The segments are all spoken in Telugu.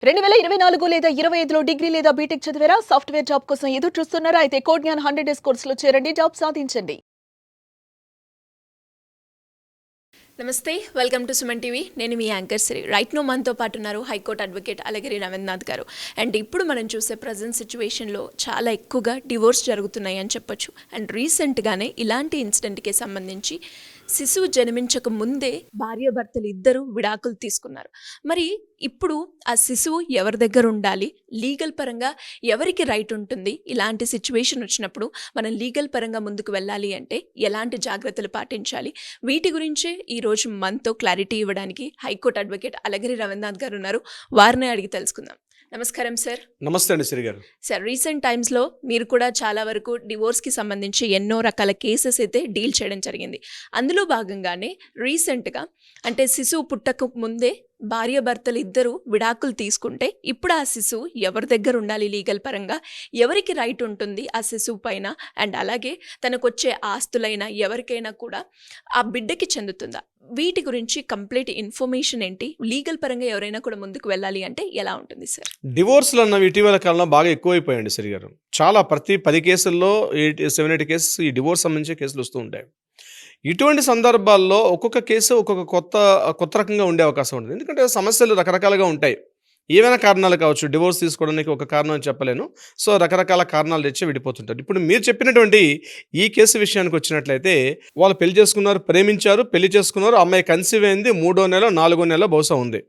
2024 లేదా 25లో డిగ్రీ లేదా బీటెక్ చదివారా? సాఫ్ట్‌వేర్ జాబ్ కోసం ఎదురు చూస్తున్నారా? అయితే కోడ్ జ్ఞాన్ 100 డేస్ కోర్సులో చేరండి. జాబ్ సాధించండి. నమస్తే, వెల్కమ్ టు సుమన్ టీవీ. నేను మీ యాంకర్ శ్రీ. రైట్ నో మనతో పాటు ఉన్నారు హైకోర్టు అడ్వకేట్ అలగిరి రవీంద్రనాథ్ గారు. అండ్ ఇప్పుడు మనం చూసే ప్రజెంట్ సిచ్యువేషన్లో చాలా ఎక్కువగా డివోర్స్ జరుగుతున్నాయి అని చెప్పొచ్చు. అండ్ రీసెంట్గానే ఇలాంటి ఇన్సిడెంట్కి సంబంధించి శిశువు జన్మించక ముందే భార్యాభర్తలు ఇద్దరు విడాకులు తీసుకున్నారు. మరి ఇప్పుడు ఆ శిశువు ఎవరి దగ్గర ఉండాలి, లీగల్ పరంగా ఎవరికి రైట్ ఉంటుంది, ఇలాంటి సిచ్యువేషన్ వచ్చినప్పుడు మనం లీగల్ పరంగా ముందుకు వెళ్ళాలి అంటే ఎలాంటి జాగ్రత్తలు పాటించాలి, వీటి గురించే ఈరోజు మనతో క్లారిటీ ఇవ్వడానికి హైకోర్టు అడ్వకేట్ అలగిరి రవీంద్రనాథ్ గారు ఉన్నారు. వారిని అడిగి తెలుసుకుందాం. నమస్కారం సార్. నమస్తే అండి శ్రీ గారు. సార్, రీసెంట్ టైమ్స్లో మీరు కూడా చాలా వరకు డివోర్స్కి సంబంధించి ఎన్నో రకాల కేసెస్ అయితే డీల్ చేయడం జరిగింది. అందులో భాగంగానే రీసెంట్గా అంటే శిశువు పుట్టక ముందే భార్యాభర్తలు ఇద్దరు విడాకులు తీసుకుంటే ఇప్పుడు ఆ శిశువు ఎవరి దగ్గర ఉండాలి, లీగల్ పరంగా ఎవరికి రైట్ ఉంటుంది ఆ శిశువు పైన, అండ్ అలాగే తనకు వచ్చే ఆస్తులైనా ఎవరికైనా కూడా ఆ బిడ్డకి చెందుతుందా, వీటి గురించి కంప్లీట్ ఇన్ఫర్మేషన్ ఏంటి, లీగల్ పరంగా ఎవరైనా కూడా ముందుకు వెళ్ళాలి అంటే ఎలా ఉంటుంది సార్? డివోర్స్లు అన్నవి ఇటీవల కాలంలో బాగా ఎక్కువైపోయాయండి శ్రీ గారు. చాలా ప్రతి 10 కేసుల్లో 7-8 కేసెస్ ఈ డివోర్స్ సంబంధించిన కేసులు వస్తూ ఉంటాయి. ఇటువంటి సందర్భాల్లో ఒక్కొక్క కేసు ఒక్కొక్క కొత్త రకంగా ఉండే అవకాశం ఉంటుంది. ఎందుకంటే సమస్యలు రకరకాలుగా ఉంటాయి. ఏవైనా కారణాలు కావచ్చు. డివోర్స్ తీసుకోవడానికి ఒక కారణం అని చెప్పలేను. సో రకరకాల కారణాలు తెచ్చి విడిపోతుంటారు. ఇప్పుడు మీరు చెప్పినటువంటి ఈ కేసు విషయానికి వచ్చినట్లయితే వాళ్ళు పెళ్లి చేసుకున్నారు, ప్రేమించారు, పెళ్లి చేసుకున్నారు, అమ్మాయి కన్సీవ్ అయింది, 3వ నెల 4వ నెల బహుశా ఉంది.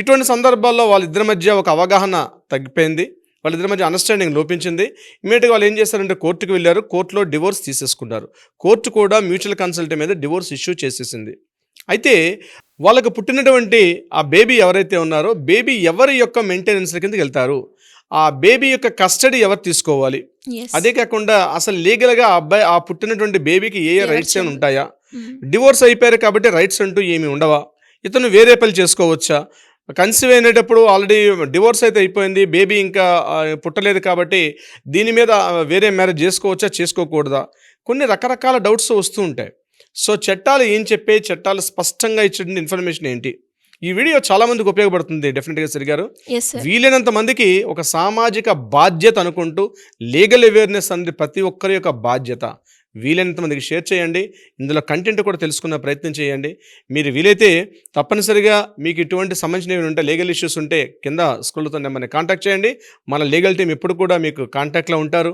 ఇటువంటి సందర్భాల్లో వాళ్ళిద్దరి మధ్య ఒక అవగాహన తగ్గిపోయింది, వాళ్ళిద్దరి మధ్య అండర్స్టాండింగ్ లోపించింది. ఇమీడియట్గా వాళ్ళు ఏం చేశారంటే కోర్టుకు వెళ్ళారు, కోర్టులో డివోర్స్ తీసేసుకున్నారు. కోర్టు కూడా మ్యూచువల్ కన్సల్ట్ మీద డివోర్స్ ఇష్యూ చేసేసింది. అయితే వాళ్ళకు పుట్టినటువంటి ఆ బేబీ ఎవరైతే ఉన్నారో బేబీ ఎవరి యొక్క మెయింటెనెన్స్ కిందకి వెళ్తారు, ఆ బేబీ యొక్క కస్టడీ ఎవరు తీసుకోవాలి, అదే కాకుండా అసలు లీగల్గా ఆ పుట్టినటువంటి బేబీకి ఏ రైట్స్ ఏమైనా ఉంటాయా, డివోర్స్ అయిపోయారు కాబట్టి రైట్స్ అంటూ ఏమి ఉండవా, ఇతను వేరే పెళ్లి చేసుకోవచ్చా, కన్సీవ్ అయినప్పుడు ఆల్రెడీ డివోర్స్ అయితే అయిపోయింది, బేబీ ఇంకా పుట్టలేదు కాబట్టి దీని మీద వేరే మ్యారేజ్ చేసుకోవచ్చా చేసుకోకూడదా, కొన్ని రకరకాల డౌట్స్ వస్తూ ఉంటాయి. సో చట్టాలు ఏం చెప్పే, చట్టాలు స్పష్టంగా ఇచ్చిన ఇన్ఫర్మేషన్ ఏంటి, ఈ వీడియో చాలా మందికి ఉపయోగపడుతుంది డెఫినెట్గా శ్రీ గారు. వీలైనంత మందికి ఒక సామాజిక బాధ్యత అనుకుంటూ లీగల్ అవేర్నెస్ అనేది ప్రతి ఒక్కరి యొక్క బాధ్యత. వీలైనంత మందికి షేర్ చేయండి, ఇందులో కంటెంట్ కూడా తెలుసుకునే ప్రయత్నం చేయండి. మీరు వీలైతే తప్పనిసరిగా మీకు ఇటువంటి సంబంధించినవి ఉంటే, లీగల్ ఇష్యూస్ ఉంటే కింద స్కూల్తో నెంబర్ని కాంటాక్ట్ చేయండి. మన లీగల్ టీం ఎప్పుడు కూడా మీకు కాంటాక్ట్లో ఉంటారు.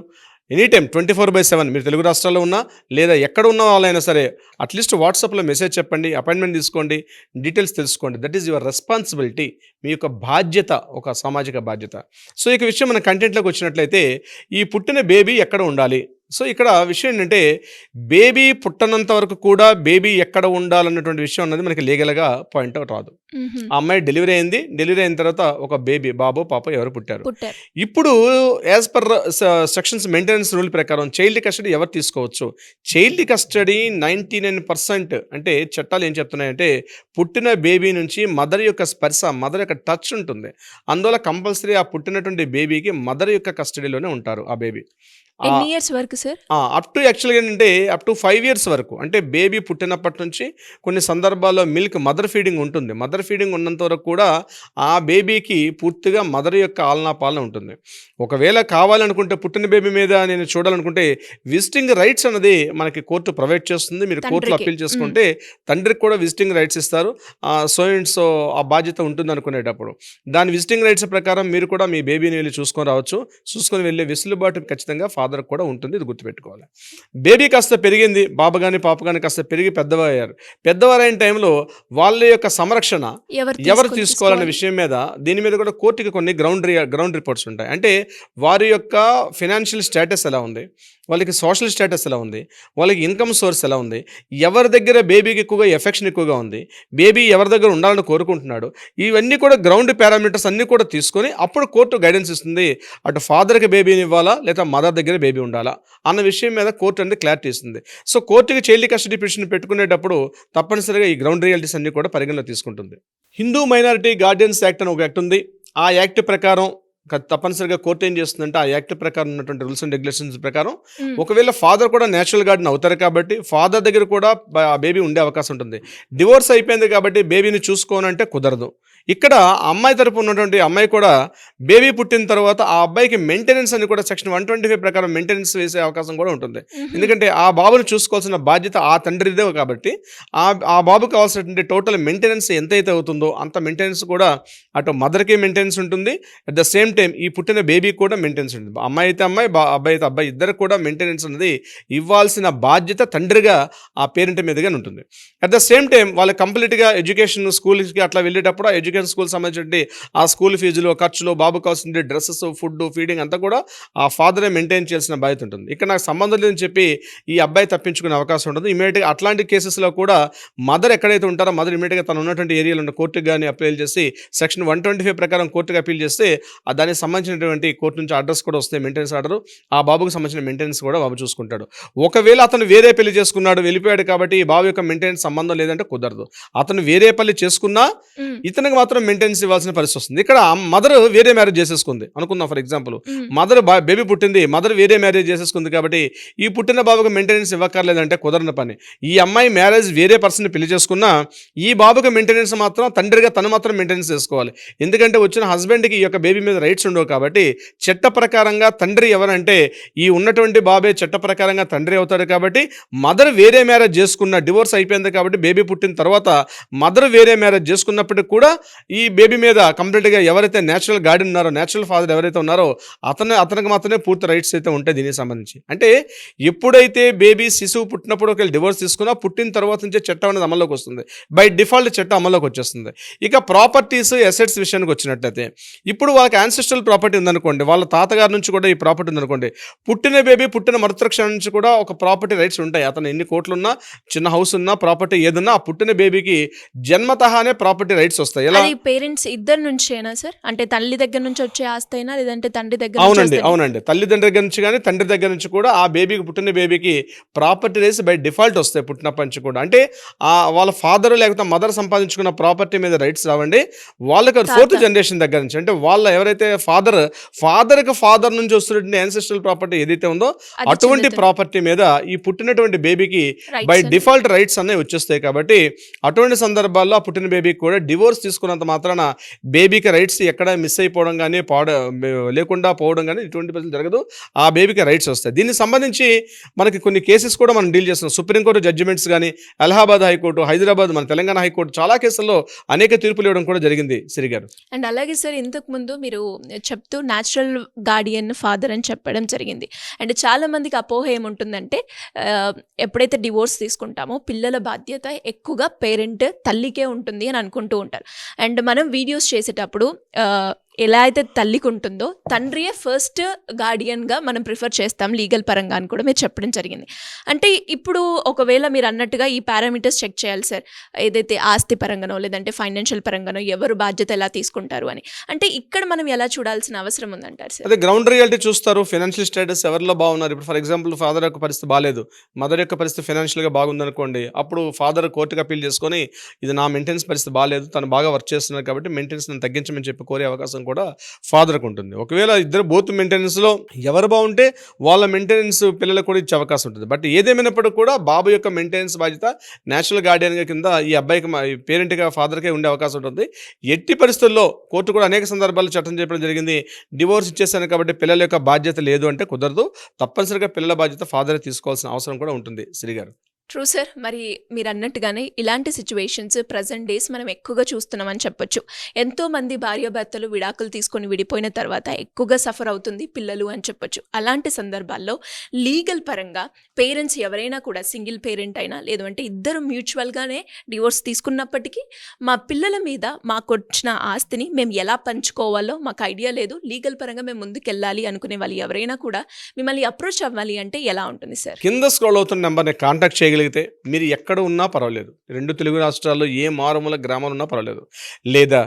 ఎనీ టైం 24/7 మీరు తెలుగు రాష్ట్రాల్లో ఉన్నా లేదా ఎక్కడ ఉన్న వాళ్ళైనా సరే అట్లీస్ట్ వాట్సాప్లో మెసేజ్ చెప్పండి, అపాయింట్మెంట్ తీసుకోండి, డీటెయిల్స్ తెలుసుకోండి. దట్ ఈస్ యువర్ రెస్పాన్సిబిలిటీ, మీ యొక్క బాధ్యత, ఒక సామాజిక బాధ్యత. సో ఇక విషయం మన కంటెంట్లోకి వచ్చినట్లయితే ఈ పుట్టిన బేబీ ఎక్కడ ఉండాలి. సో ఇక్కడ విషయం ఏంటంటే బేబీ పుట్టనంత వరకు కూడా బేబీ ఎక్కడ ఉండాలన్నటువంటి విషయం అన్నది మనకి లీగల్గా పాయింట్ అవుట్ రాదు. ఆ అమ్మాయి డెలివరీ అయింది, డెలివరీ అయిన తర్వాత ఒక బేబీ బాబో పాప ఎవరు పుట్టారు. ఇప్పుడు as per sections maintenance rule ప్రకారం చైల్డ్ కస్టడీ ఎవరు తీసుకోవచ్చు. చైల్డ్ కస్టడీ 99% అంటే చట్టాలు ఏం చెప్తున్నాయంటే పుట్టిన బేబీ నుంచి మదర్ యొక్క స్పర్శ, మదర్ యొక్క టచ్ ఉంటుంది. అందువల్ల కంపల్సరీ ఆ పుట్టినటువంటి బేబీకి మదర్ యొక్క కస్టడీలోనే ఉంటారు ఆ బేబీ. ఎన్ని ఇయర్స్ వరకు సార్? అప్ టు యాక్చువల్గా ఏంటంటే అప్ టు 5 years వరకు, అంటే బేబీ పుట్టినప్పటి నుంచి కొన్ని సందర్భాల్లో మిల్క్ మదర్ ఫీడింగ్ ఉంటుంది. మదర్ ఫీడింగ్ ఉన్నంత వరకు కూడా ఆ బేబీకి పూర్తిగా మదర్ యొక్క ఆలనా పాలన ఉంటుంది. ఒకవేళ కావాలనుకుంటే పుట్టిన బేబీ మీద నేను చూడాలనుకుంటే విజిటింగ్ రైట్స్ అనేది మనకి కోర్టు ప్రొవైడ్ చేస్తుంది. మీరు కోర్టులో అప్పీల్ చేసుకుంటే తండ్రికి కూడా విజిటింగ్ రైట్స్ ఇస్తారు. సో అండ్ సో ఆ బాధ్యత ఉంటుంది అనుకునేటప్పుడు దాని విజిటింగ్ రైట్స్ ప్రకారం మీరు కూడా మీ బేబీని వెళ్ళి చూసుకొని రావచ్చు. చూసుకొని వెళ్ళే వెసులుబాటు ఖచ్చితంగా ఫాదర్ కూడా ఉంటుంది. ఇది గుర్తుపెట్టుకోవాలి. బేబీ కాస్త పెరిగింది, బాబు కానీ పాప కానీ కాస్త పెరిగి పెద్దవారు. పెద్దవారైన టైంలో వాళ్ళ యొక్క సంరక్షణ ఎవరు తీసుకోవాలనే విషయం మీద దీని మీద కూడా కోర్టుకి కొన్ని గ్రౌండ్ రిపోర్ట్స్ ఉంటాయి. అంటే వారి యొక్క ఫైనాన్షియల్ స్టేటస్ ఎలా ఉంది, వాళ్ళకి సోషల్ స్టేటస్ ఎలా ఉంది, వాళ్ళకి ఇన్కమ్ సోర్స్ ఎలా ఉంది, ఎవరి దగ్గర బేబీకి ఎక్కువగా ఎఫెక్షన్ ఎక్కువగా ఉంది, బేబీ ఎవరి దగ్గర ఉండాలని కోరుకుంటున్నాడు, ఇవన్నీ కూడా గ్రౌండ్ పారామీటర్స్ అన్నీ కూడా తీసుకొని అప్పుడు కోర్టు గైడెన్స్ ఇస్తుంది. అటు ఫాదర్కి బేబీని ఇవ్వాలా లేదా మదర్ దగ్గర బేబీ ఉండాలా అన్న విషయం మీద కోర్టు అనేది క్లారిటీ ఇస్తుంది. సో కోర్టుకి చైల్డ్ కస్టడీ పిటిషన్ పెట్టుకునేటప్పుడు తప్పనిసరిగా ఈ గ్రౌండ్ రియాలిటీస్ అన్ని కూడా పరిగణలో తీసుకుంటుంది. హిందూ మైనారిటీ గార్డియన్స్ యాక్ట్ అని ఒక యాక్ట్ ఉంది. ఆ యాక్ట్ ప్రకారం తప్పనిసరిగా కోర్టు ఏం చేస్తుందంటే ఆ యాక్ట్ ప్రకారం ఉన్నటువంటి రూల్స్ అండ్ రెగ్యులేషన్స్ ప్రకారం ఒకవేళ ఫాదర్ కూడా నేచురల్ గార్డెన్ అవుతారు కాబట్టి ఫాదర్ దగ్గర కూడా బేబీ ఉండే అవకాశం ఉంటుంది. డివోర్స్ అయిపోయింది కాబట్టి బేబీని చూసుకోనంటే కుదరదు. ఇక్కడ అమ్మాయి తరపు ఉన్నటువంటి అమ్మాయి కూడా బేబీ పుట్టిన తర్వాత ఆ అబ్బాయికి మెయింటెనెన్స్ అని కూడా సెక్షన్ 125 ప్రకారం మెయింటెనెన్స్ వేసే అవకాశం కూడా ఉంటుంది. ఎందుకంటే ఆ బాబును చూసుకోవాల్సిన బాధ్యత ఆ తండ్రిదే కాబట్టి ఆ బాబుకి కావాల్సినటువంటి టోటల్ మెయింటెనెన్స్ ఎంతైతే అవుతుందో అంత మెయింటెనెన్స్ కూడా అటు మదర్కి మెయింటెనెన్స్ ఉంటుంది. అట్ ద సేమ్ టైం ఈ పుట్టిన బేబీకి కూడా మెయింటెనెన్స్ ఉంటుంది. అమ్మాయి అయితే అమ్మాయి, అబ్బాయి అయితే అబ్బాయి, ఇద్దరు కూడా మెయింటెనెన్స్ అనేది ఇవ్వాల్సిన బాధ్యత తండ్రిగా ఆ పేరెంట్ మీదుగా ఉంటుంది. అట్ ద సేమ్ టైం వాళ్ళు కంప్లీట్గా ఎడ్యుకేషన్ స్కూల్కి అట్లా వెళ్ళేటప్పుడు ఆ ఎడ్యుకేషన్ స్కూల్ సంబంధించి ఆ స్కూల్ ఫీజులు, ఖర్చులు, బాబు కావాల్సిన డ్రెస్సెస్, ఫుడ్, ఫీడింగ్ అంతా కూడా ఆ ఫాదరే మెయింటైన్ చేయాల్సిన బాధ్యత ఉంటుంది. ఇక్కడ నాకు సంబంధం లేదని చెప్పి ఈ అబ్బాయి తప్పించుకునే అవకాశం ఉంటుంది. ఇమీడియట్గా అట్లాంటి కేసెస్లో కూడా మదర్ ఎక్కడైతే ఉంటారో మదర్ ఇమీడియట్గా తను ఉన్నటువంటి ఏరియాలో ఉన్న కోర్టుకు కానీ అప్పీల్ చేసి సెక్షన్ 125 ప్రకారం కోర్టుకు అప్పీల్ చేస్తే దానికి సంబంధించినటువంటి కోర్టు నుంచి అడ్రస్ కూడా వస్తాయి, మెయింటెనెన్స్ ఆర్డర్. ఆ బాబుకు సంబంధించిన మెయింటెనెన్స్ కూడా బాబు చూసుకుంటాడు. ఒకవేళ అతను వేరే పెళ్లి చేసుకున్నాడు, వెళ్ళిపోయాడు కాబట్టి ఈ బాబు యొక్క మెయింటెనెన్స్ సంబంధం లేదంటే కుదరదు. అతను వేరే పెళ్లి చేసుకున్నా ఇతనికి మాత్రం మెయింటెనెన్స్ ఇవ్వాల్సిన పరిస్థితి వస్తుంది. ఇక్కడ మదర్ వేరే మ్యారేజ్ చేసేసుకుంది అనుకుందాం. ఫర్ ఎగ్జాంపుల్ మదర్ బేబీ పుట్టింది, మదర్ వేరే మ్యారేజ్ చేసేసుకుంది కాబట్టి ఈ పుట్టిన బాబుకి మెయింటెనెన్స్ ఇవ్వక్కర్లేదంటే కుదరని పని. ఈ అమ్మాయి మ్యారేజ్ వేరే పర్సన్ పెళ్లి చేసుకున్నా ఈ బాబుకి మెయింటెనెన్స్ మాత్రం తండ్రిగా తను మాత్రం మెయింటెనెన్స్ చేసుకోవాలి. ఎందుకంటే వచ్చిన హస్బెండ్కి ఈ యొక్క బేబీ మీద రైట్స్ ఉండవు కాబట్టి చట్ట ప్రకారంగా తండ్రి ఎవరంటే ఈ ఉన్నటువంటి బాబే చట్ట ప్రకారంగా తండ్రి అవుతాడు. కాబట్టి మదర్ వేరే మ్యారేజ్ చేసుకున్న, డివోర్స్ అయిపోయింది కాబట్టి బేబీ పుట్టిన తర్వాత మదర్ వేరే మ్యారేజ్ చేసుకున్నప్పటికి కూడా ఈ బేబీ మీద కంప్లీట్గా ఎవరైతే నేచురల్ గార్డియన్ ఉన్నారో, నేచురల్ ఫాదర్ ఎవరైతే ఉన్నారో అతనికి మాత్రమే పూర్తి రైట్స్ అయితే ఉంటాయి దీనికి సంబంధించి. అంటే ఎప్పుడైతే బేబీ శిశువు పుట్టినప్పుడు ఒకవేళ డివోర్స్ తీసుకున్నా పుట్టిన తర్వాత నుంచే చట్టం అనేది అమల్లోకి వస్తుంది. బై డిఫాల్ట్ చట్టం అమల్లోకి వచ్చేస్తుంది. ఇక ప్రాపర్టీస్, అసెట్స్ విషయానికి వచ్చినట్లయితే ఇప్పుడు వాళ్ళకి యాన్సిస్ట్రల్ ప్రాపర్టీ ఉందనుకోండి, వాళ్ళ తాతగారి నుంచి కూడా ఈ ప్రాపర్టీ ఉందనుకోండి, పుట్టిన బేబీ పుట్టిన మరుక్షణం నుంచి కూడా ఒక ప్రాపర్టీ రైట్స్ ఉంటాయి. అతను ఎన్ని కోట్లున్నా, చిన్న హౌస్ ఉన్నా, ప్రాపర్టీ ఏదన్నా ఆ పుట్టిన బేబీకి జన్మతహానే ప్రాపర్టీ రైట్స్ వస్తాయి. ఎలా పేరెంట్స్ ఇద్దరు నుంచేనా సార్? అంటే తల్లి దగ్గర నుంచి వచ్చే ఆస్తి అయినా లేదంటే తండ్రి దగ్గర? అవునండి, తల్లిదండ్రుల దగ్గర నుంచి కానీ తండ్రి దగ్గర నుంచి కూడా ఆ బేబీకి, పుట్టిన బేబీకి ప్రాపర్టీ రైట్స్ బై డిఫాల్ట్ వస్తాయి పుట్టినప్పటి నుంచి కూడా. అంటే వాళ్ళ ఫాదర్ లేకపోతే మదర్ సంపాదించుకున్న ప్రాపర్టీ మీద రైట్స్ రావండి వాళ్ళకి ఫోర్త్ జనరేషన్ దగ్గర నుంచి. అంటే వాళ్ళ ఎవరైతే ఫాదర్ నుంచి వస్తున్నటువంటి యాన్సెస్ట్రల్ ప్రాపర్టీ ఏదైతే ఉందో అటువంటి ప్రాపర్టీ మీద ఈ పుట్టినటువంటి బేబీకి బై డిఫాల్ట్ రైట్స్ అనేవి వచ్చేస్తాయి. కాబట్టి అటువంటి సందర్భాల్లో ఆ పుట్టిన బేబీకి కూడా డివోర్స్ తీసుకున్నంత మాత్రాన బేబీకి రైట్స్ ఎక్కడ మిస్ అయిపోవడం కానీ, లేకుండా పోవడం కానీ ఇటువంటి పరిస్థితులు జరగదు. ఆ బేబీకి రైట్స్ వస్తాయి. దీనికి సంబంధించి మనకి కొన్ని కేసెస్ కూడా మనం డీల్ చేస్తున్నాం. సుప్రీంకోర్టు జడ్జిమెంట్స్ కానీ, అలహాబాద్ హైకోర్టు, హైదరాబాద్, మన తెలంగాణ హైకోర్టు చాలా కేసుల్లో అనేక తీర్పులు ఇవ్వడం కూడా జరిగింది శ్రీ గారు. అండ్ అలాగే సార్ ఇంతకు ముందు మీరు చెప్తూ న్యాచురల్ గార్డియన్ ఫాదర్ అని చెప్పడం జరిగింది. అండ్ చాలా మందికి అపోహ ఏముంటుందంటే ఎప్పుడైతే డివోర్స్ తీసుకుంటామో పిల్లల బాధ్యత ఎక్కువగా పేరెంట్ తల్లికే ఉంటుంది అని అనుకుంటూ ఉంటారు. అండ్ మనం వీడియోస్ చేసేటప్పుడు ఎలా అయితే తల్లికి ఉంటుందో తండ్రియే ఫస్ట్ గార్డియన్గా మనం ప్రిఫర్ చేస్తాం లీగల్ పరంగా అని కూడా మీరు చెప్పడం జరిగింది. అంటే ఇప్పుడు ఒకవేళ మీరు అన్నట్టుగా ఈ పారామీటర్స్ చెక్ చేయాలి సార్, ఏదైతే ఆస్తి పరంగానో లేదంటే ఫైనాన్షియల్ పరంగానో ఎవరు బాధ్యత ఎలా తీసుకుంటారు అని. అంటే ఇక్కడ మనం ఎలా చూడాల్సిన అవసరం ఉందంటారు సార్? అదే గ్రౌండ్ రియాలిటీ చూస్తారు, ఫైనాన్షియల్ స్టేటస్ ఎవరిలో బాగున్నారు. ఇప్పుడు ఫర్ ఎగ్జాంపుల్ ఫాదర్ యొక్క పరిస్థితి బాగాలేదు, మదర్ యొక్క పరిస్థితి ఫైనాన్షియల్గా బాగుందనుకోండి, అప్పుడు ఫాదర్ కోర్టుకి అప్పీల్ చేసుకొని ఇది నా మెయింటెనెన్స్ పరిస్థితి బాగాలేదు, తను బాగా వర్క్ చేస్తున్నారు కాబట్టి మెయింటెనెన్స్ నేను తగ్గించమని చెప్పి కోరే అవకాశం కూడా ఫాదర్కి ఉంటుంది. ఒకవేళ ఇద్దరు బోత్ మెయింటెనెన్స్లో ఎవరు బాగుంటే వాళ్ళ మెయింటెనెన్స్ పిల్లలకు కూడా ఇచ్చే అవకాశం ఉంటుంది. బట్ ఏదేమైనప్పటికీ కూడా బాబు యొక్క మెయింటెనెన్స్ బాధ్యత నేచురల్ గార్డియన్గా కింద ఈ అబ్బాయికి పేరెంట్గా ఫాదర్కే ఉండే అవకాశం ఉంటుంది. ఎట్టి పరిస్థితుల్లో కోర్టు కూడా అనేక సందర్భాల్లో చట్టం చెప్పడం జరిగింది, డివోర్స్ ఇచ్చేస్తాను కాబట్టి పిల్లల యొక్క బాధ్యత లేదు అంటే కుదరదు. తప్పనిసరిగా పిల్లల బాధ్యత ఫాదరే తీసుకోవాల్సిన అవసరం కూడా ఉంటుంది శ్రీ గారు. True sir. మరి మీరు అన్నట్టుగానే ఇలాంటి సిచ్యువేషన్స్ ప్రజెంట్ డేస్ మనం ఎక్కువగా చూస్తున్నామని చెప్పొచ్చు. ఎంతోమంది భార్యాభర్తలు విడాకులు తీసుకొని విడిపోయిన తర్వాత ఎక్కువగా సఫర్ అవుతుంది పిల్లలు అని చెప్పొచ్చు. అలాంటి సందర్భాల్లో లీగల్ పరంగా పేరెంట్స్ ఎవరైనా కూడా సింగిల్ పేరెంట్ అయినా లేదు అంటే ఇద్దరు మ్యూచువల్గానే డివోర్స్ తీసుకున్నప్పటికీ మా పిల్లల మీద మాకు వచ్చిన ఆస్తిని మేము ఎలా పంచుకోవాలో మాకు ఐడియా లేదు, లీగల్ పరంగా మేము ముందుకెళ్ళాలి అనుకునే వాళ్ళు ఎవరైనా కూడా మిమ్మల్ని అప్రోచ్ అవ్వాలి అంటే ఎలా ఉంటుంది సార్? కింద స్క్రోల్ అవుతున్న నెంబర్ని కాంటాక్ట్ చేయగలిగితే మీరు ఎక్కడ ఉన్నా పర్వాలేదు, 2 తెలుగు రాష్ట్రాల్లో ఏ మారుమూల గ్రామాలు ఉన్నా పర్వాలేదు, లేదా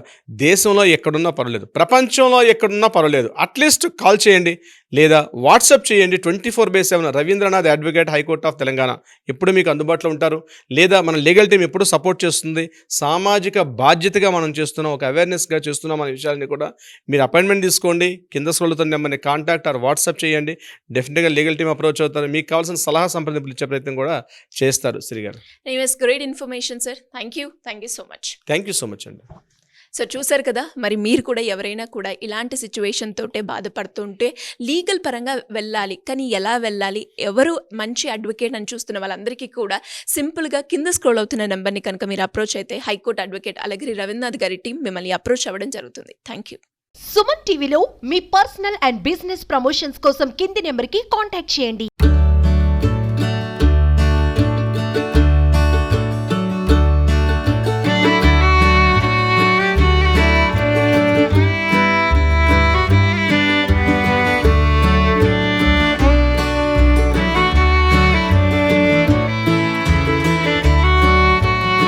దేశంలో ఎక్కడున్నా పర్వాలేదు, ప్రపంచంలో ఎక్కడున్నా పర్వాలేదు, అట్లీస్ట్ కాల్ చేయండి లేదా వాట్సాప్ చేయండి. 24/7 Ravindranath advocate, high court of Telangana ఎప్పుడు మీకు అందుబాటులో ఉంటారు. లేదా మన లీగల్ టీం ఎప్పుడు సపోర్ట్ చేస్తుంది. సామాజిక బాధ్యతగా మనం చేస్తున్నాం, ఒక అవేర్నెస్గా చేస్తున్నాం అనే విషయాన్ని కూడా మీరు అపాయింట్మెంట్ తీసుకోండి. కింద స్క్రోల్ నెంబర్ని కాంటాక్ట్ ఆర్ వాట్సాప్ చేయండి. డెఫినెట్గా లీగల్ టీం అప్రోచ్ అవుతారు. మీకు కావాల్సిన సలహా సంప్రదింపులు ఇచ్చే ప్రయత్నం కూడా చేస్తారు శ్రీ గారు. Great information sir. Thank you so much. Thank you so much అండి. సో చూసారు కదా, మరి మీరు కూడా ఎవరైనా కూడా ఇలాంటి సిచ్యువేషన్ తోటే బాధపడుతుంటే లీగల్ పరంగా వెళ్ళాలి, కానీ ఎలా వెళ్ళాలి, ఎవరు మంచి అడ్వకేట్ అని చూస్తున్న వాళ్ళందరికీ కూడా సింపుల్గా కింద స్క్రోల్ అవుతున్న నెంబర్ని కనుక మీరు అప్రోచ్ అయితే హైకోర్టు అడ్వకేట్ అలగిరి రవీంద్రనాథ్ గారి టీం మిమ్మల్ని అప్రోచ్ అవ్వడం జరుగుతుంది. Thank you. సుమన్ టీవీలో మీ పర్సనల్ అండ్ బిజినెస్ ప్రమోషన్స్ కోసం కింది నెంబర్కి కాంటాక్ట్ చేయండి.